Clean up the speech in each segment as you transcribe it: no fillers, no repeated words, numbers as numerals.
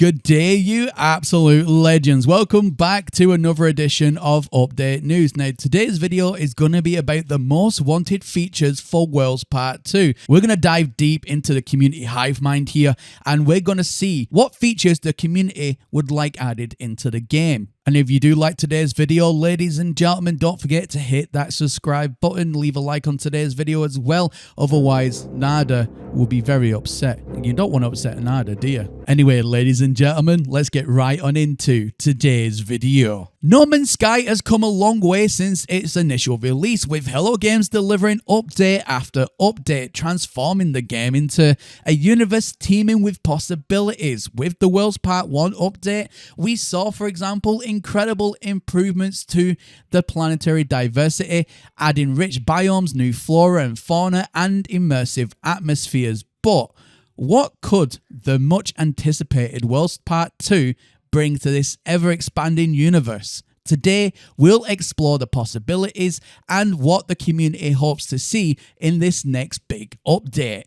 Good day, you absolute legends. Welcome back to another edition of Update News. Now, today's video is going to be about the most wanted features for Worlds Part 2. We're going to dive deep into the community hive mind here, and we're going to see what features the community would like added into the game. And if you do like today's video, ladies and gentlemen, don't forget to hit that subscribe button, leave a like on today's video as well. Otherwise, Nada will be very upset. You don't want to upset Nada, do you? Anyway, ladies and gentlemen, let's get right on into today's video. No Man's Sky has come a long way since its initial release, with Hello Games delivering update after update, transforming the game into a universe teeming with possibilities. With the Worlds Part 1 update, we saw, for example, incredible improvements to the planetary diversity, adding rich biomes, new flora and fauna, and immersive atmospheres. But what could the much anticipated Worlds Part 2 bring to this ever-expanding universe? Today, we'll explore the possibilities and what the community hopes to see in this next big update.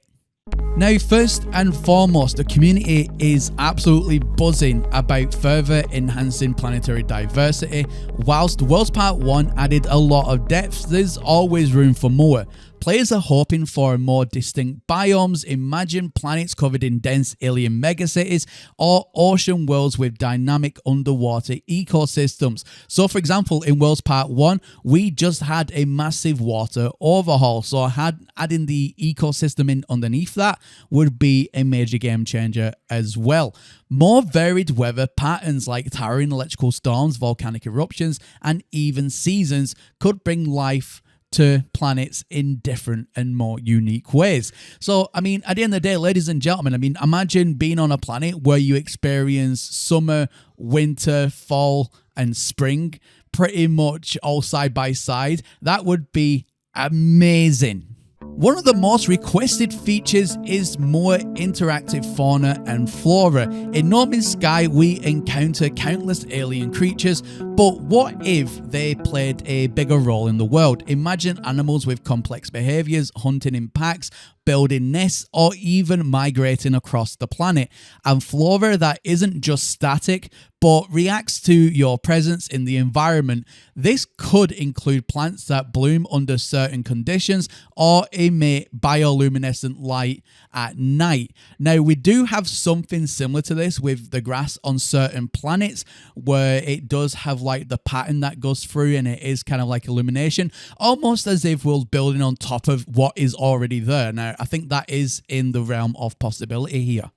Now, first and foremost, the community is absolutely buzzing about further enhancing planetary diversity. Whilst Worlds Part 1 added a lot of depth, there's always room for more. Players are hoping for more distinct biomes, imagine planets covered in dense alien megacities, or ocean worlds with dynamic underwater ecosystems. So, for example, in Worlds Part 1, we just had a massive water overhaul, so adding the ecosystem in underneath that would be a major game changer as well. More varied weather patterns like towering electrical storms, volcanic eruptions, and even seasons could bring life to planets in different and more unique ways. So, I mean, at the end of the day, ladies and gentlemen, I mean, imagine being on a planet where you experience summer, winter, fall, and spring pretty much all side by side. That would be amazing. One of the most requested features is more interactive fauna and flora. In No Man's Sky, we encounter countless alien creatures, but what if they played a bigger role in the world? Imagine animals with complex behaviors, hunting in packs, building nests, or even migrating across the planet. And flora that isn't just static, but reacts to your presence in the environment. This could include plants that bloom under certain conditions or emit bioluminescent light at night. Now, we do have something similar to this with the grass on certain planets, where it does have like the pattern that goes through and it is kind of like illumination, almost as if we're building on top of what is already there. Now, I think that is in the realm of possibility here.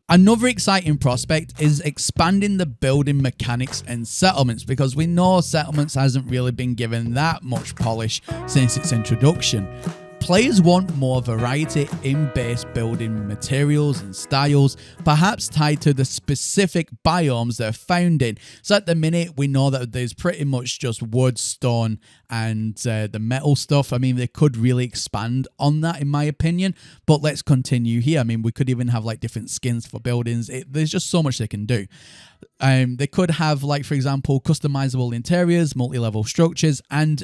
Another exciting prospect is expanding the building mechanics and settlements, because we know settlements hasn't really been given that much polish since its introduction. Players want more variety in base building materials and styles, perhaps tied to the specific biomes they're found in. So at the minute, we know that there's pretty much just wood, stone, and the metal stuff. I mean, they could really expand on that, in my opinion, but let's continue here. I mean, we could even have like different skins for buildings. There's just so much they can do. They could have, like, for example, customizable interiors, multi-level structures, and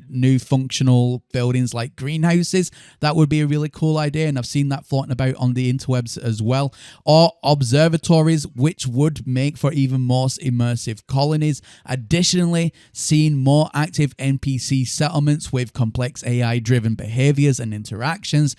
new functional buildings like greenhouses. That would be a really cool idea, and I've seen that floating about on the interwebs as well. Or observatories, which would make for even more immersive colonies. Additionally, seeing more active NPC settlements with complex AI-driven behaviors and interactions.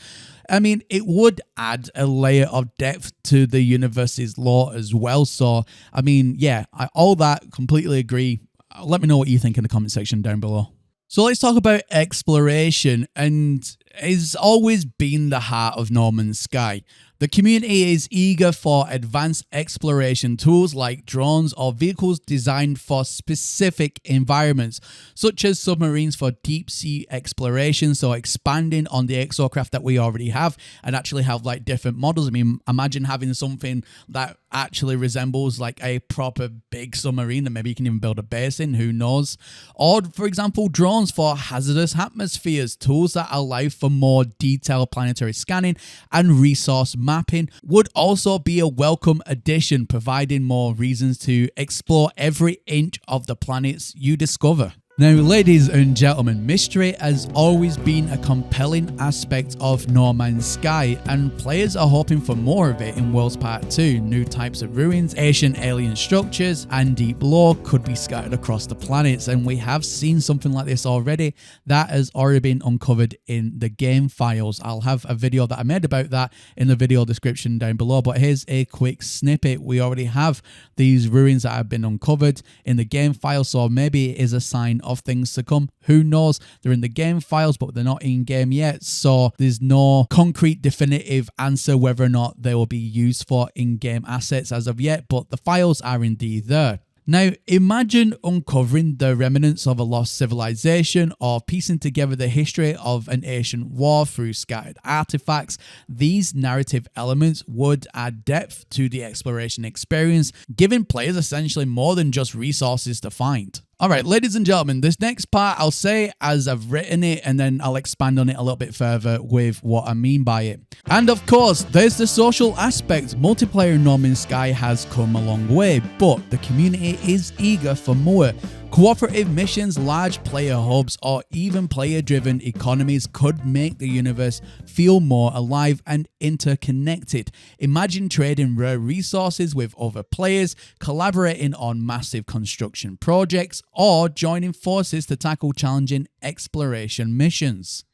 I mean, it would add a layer of depth to the universe's lore as well. So, I mean, yeah, all that, completely agree. Let me know what you think in the comment section down below. So let's talk about exploration, and it's always been the heart of No Man's Sky. The community is eager for advanced exploration tools like drones or vehicles designed for specific environments, such as submarines for deep sea exploration. So expanding on the exocraft that we already have and actually have like different models. I mean, imagine having something that actually resembles like a proper big submarine that maybe you can even build a base in, who knows? Or, for example, drones for hazardous atmospheres, tools that allow for more detailed planetary scanning and resource mapping would also be a welcome addition, providing more reasons to explore every inch of the planets you discover. Now, ladies and gentlemen, mystery has always been a compelling aspect of No Man's Sky, and players are hoping for more of it in Worlds Part 2. New types of ruins, ancient alien structures, and deep lore could be scattered across the planets, and we have seen something like this already. That has already been uncovered in the game files. I'll have a video that I made about that in the video description down below, but here's a quick snippet. We already have these ruins that have been uncovered in the game file, so maybe it is a sign of things to come. Who knows? They're in the game files, but they're not in game yet, so there's no concrete definitive answer whether or not they will be used for in-game assets as of yet, but the files are indeed there. Now, imagine uncovering the remnants of a lost civilization or piecing together the history of an ancient war through scattered artifacts. These narrative elements would add depth to the exploration experience, giving players essentially more than just resources to find. Alright, ladies and gentlemen, this next part I'll say as I've written it, and then I'll expand on it a little bit further with what I mean by it. And of course, there's the social aspect. Multiplayer in No Man's Sky has come a long way, but the community is eager for more. Cooperative missions, large player hubs, or even player-driven economies could make the universe feel more alive and interconnected. Imagine trading rare resources with other players, collaborating on massive construction projects, or joining forces to tackle challenging exploration missions.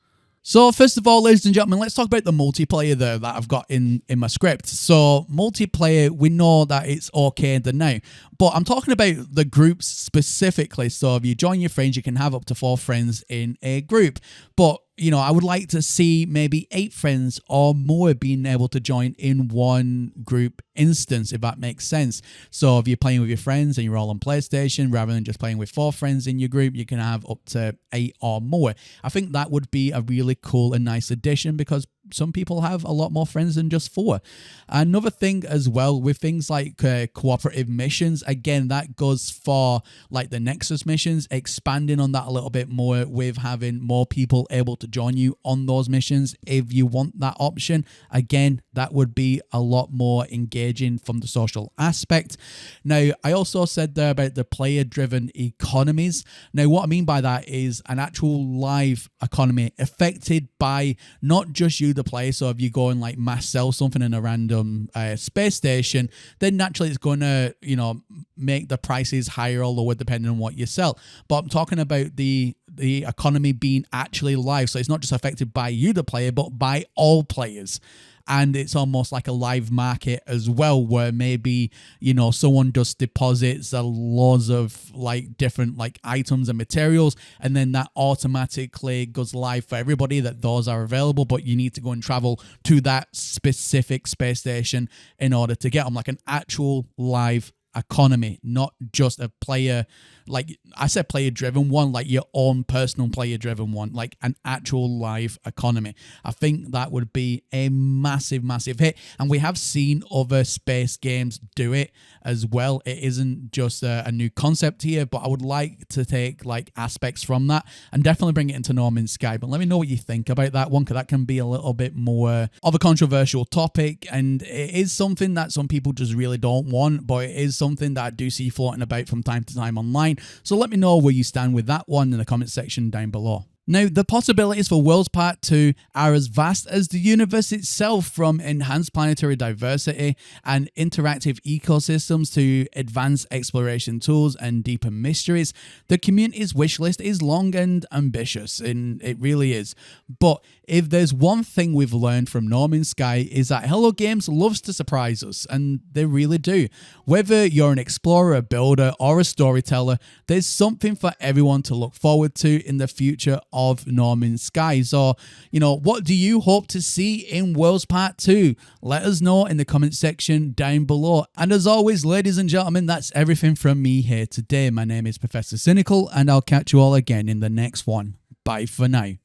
So first of all, ladies and gentlemen, let's talk about the multiplayer there that I've got in my script. So multiplayer, we know that it's okay now, but I'm talking about the groups specifically. So if you join your friends, you can have up to 4 friends in a group. But you know, I would like to see maybe 8 friends or more being able to join in one group instance, if that makes sense. So if you're playing with your friends and you're all on PlayStation, rather than just playing with 4 friends in your group, you can have up to 8 or more. I think that would be a really cool and nice addition, because some people have a lot more friends than just 4. Another thing as well with things like cooperative missions, again, that goes for like the Nexus missions, expanding on that a little bit more with having more people able to join you on those missions. If you want that option, again, that would be a lot more engaging from the social aspect. Now, I also said there about the player-driven economies. Now, what I mean by that is an actual live economy affected by not just you, the player. So if you go and like mass sell something in a random space station, then naturally it's going to, you know, make the prices higher or lower depending on what you sell. But I'm talking about the economy being actually live. So it's not just affected by you, the player, but by all players. And it's almost like a live market as well, where maybe, you know, someone just deposits a loads of like different like items and materials, and then that automatically goes live for everybody that those are available, but you need to go and travel to that specific space station in order to get them, like an actual live economy, not just a player, like I said, player driven one, like your own personal player driven one, like an actual live economy. I think that would be a massive hit, and we have seen other space games do it as well. It isn't just a new concept here, but I would like to take like aspects from that and definitely bring it into No Man's Sky. But let me know what you think about that one, because that can be a little bit more of a controversial topic, and it is something that some people just really don't want, but it is something that I do see floating about from time to time online. So let me know where you stand with that one in the comment section down below. Now, the possibilities for Worlds Part 2 are as vast as the universe itself, from enhanced planetary diversity and interactive ecosystems to advanced exploration tools and deeper mysteries. The community's wish list is long and ambitious, and it really is. But if there's one thing we've learned from No Man's Sky, is that Hello Games loves to surprise us, and they really do. Whether you're an explorer, a builder, or a storyteller, there's something for everyone to look forward to in the future of No Man's Sky. So, you know, what do you hope to see in Worlds Part 2? Let us know in the comment section down below. And as always, ladies and gentlemen, that's everything from me here today. My name is Professor Cynical, and I'll catch you all again in the next one. Bye for now.